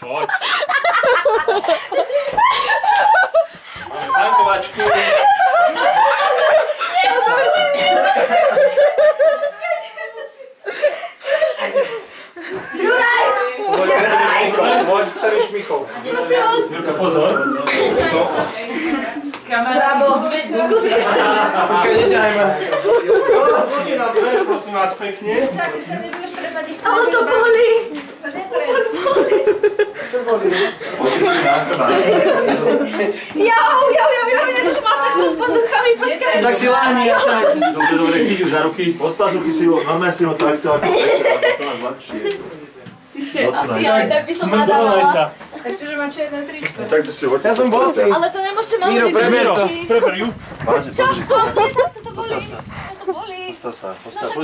Poď. Máme zankovačku. Môj sa vyšmichol. Jurka, pozor. Bravo. Skúsiš ešte. Počkaj, neťahajme. Prosím vás pekne. Ale to boli. Čo boli? Jau, už má tak pod pazuchami, počkaj. Tak si láhni, ja sa nechcem. Dobre, chyť už za ruky. Od pazuchy si ho, normálne si ho takto, ako to nás ľahšie. Ja, tak by som nadávala. Ešte, že má černé tričko. Tak to si ho... Ja som bosý. Ale to nemôžete mať Miro, preber to. Preber ju. Vážne, Čo? pozri Čo? sa. Nie, tak to boli. Postav sa. To boli. Postav sa, postav. No,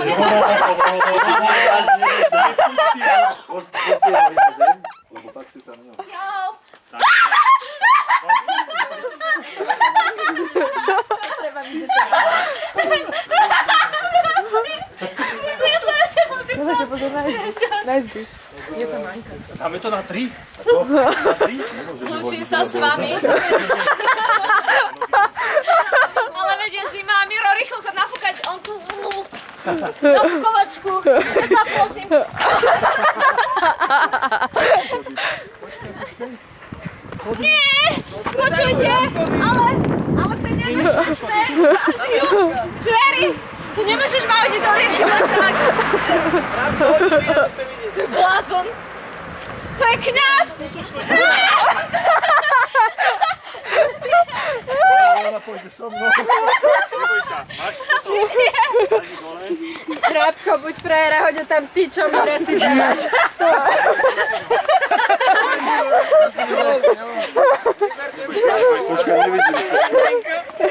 Pozri, však postav ho na zem, lebo tak si tam nemá. Jau. Treba mi to Dáme to na 3. Lúčim sa s vami. Ale vedia si, má Miro rýchlo nafúkať on tú nafúkovačku. Tak prosím. Nie, počujte, ale to nemôžeš, žijú zvery. To nemôžeš ma hodit do rieky len tak. To je blázon. To je kňaz. Ona pôjde so mnou. Neboj sa, máš toto. Trápko, buď frajera, hoď ho tam ty, čo mi nesí dáš. Počkaj, nevidím.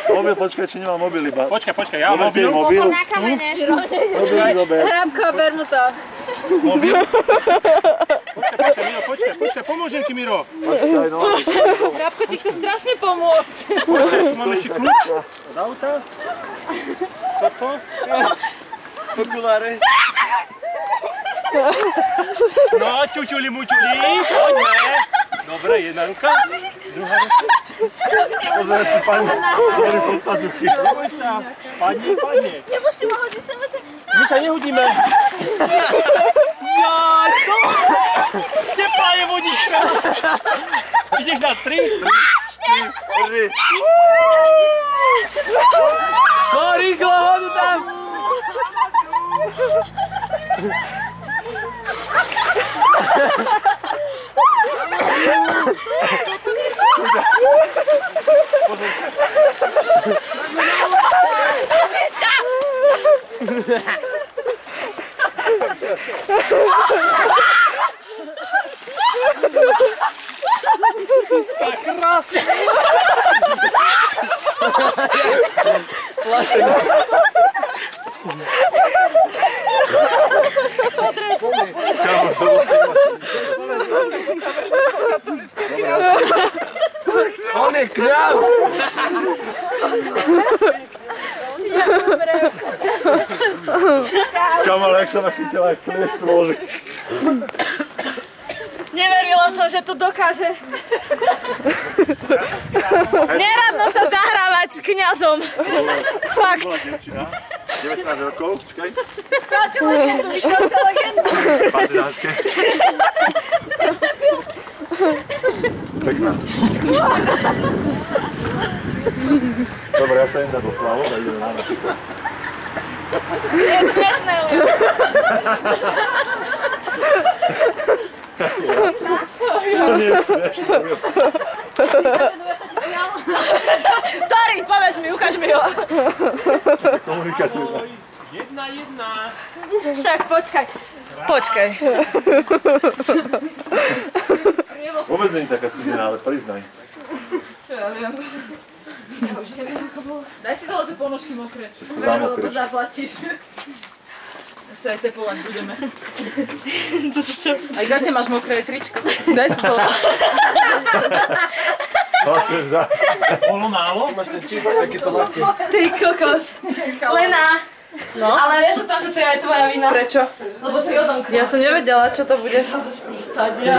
Mobil, počkaj, či nemám mobil iba. Počkaj, ja mám mobil. Mobil, Na kamene. mobil, dobre. Trápko, ber mu to. Mobil. Počkaj, Miro, počkaj, pomôžem ti, Miro. Počkaj, no. Trápko, ty chce strašne pomôcť. Počkaj, tu máme ešte kľúč od auta. Toto. Okuláre. No, ťuťuli, muťuli, poďme. Dobre, jedna ruka. Druhá ruka. Pozor, si pani, hovorí pod pazuchy. Neboj sa. Padni. Nemôžete ma hodiť sem. My sa nehodíme. Jaj, to! Teplá je vodička. Ideš na 3? 3. No, rýchlo, hodu tam. Krásne. On je kňaz! Kamal, jak sa nachytila, jak klieš trôžek. Neverila som, že to dokáže. Neradno sa zahrávať s kňazom. Fakt. 19 rokov, čakaj. Správte legendu. Partizánske. Pekná. Dobre, ja sa im dá do plavu, tak ideme na napríklad. Je smiešné. To nie je smiešné. Tori, povedz mi, ukáž mi ho. Komunikatívne. 1-1. Však, počkaj. Počkaj. Vôbec nie je taká studená, ale priznaj. Čo ja viem. Ja už neviem, ako bolo. Daj si dole tie ponožky mokré. Zámokré. Lebo zaplatíš. Ešte aj tepovať budeme. Toto čo? Aj gate máš mokré tričko. Daj si to. Bolo málo? Máš ten číp, taký to ľahký. Ty kokos. Lena. No? Ale vieš o tom, že to je aj tvoja vina? Prečo? Lebo si odomkla. Ja som nevedela, čo to bude. Stať, ja.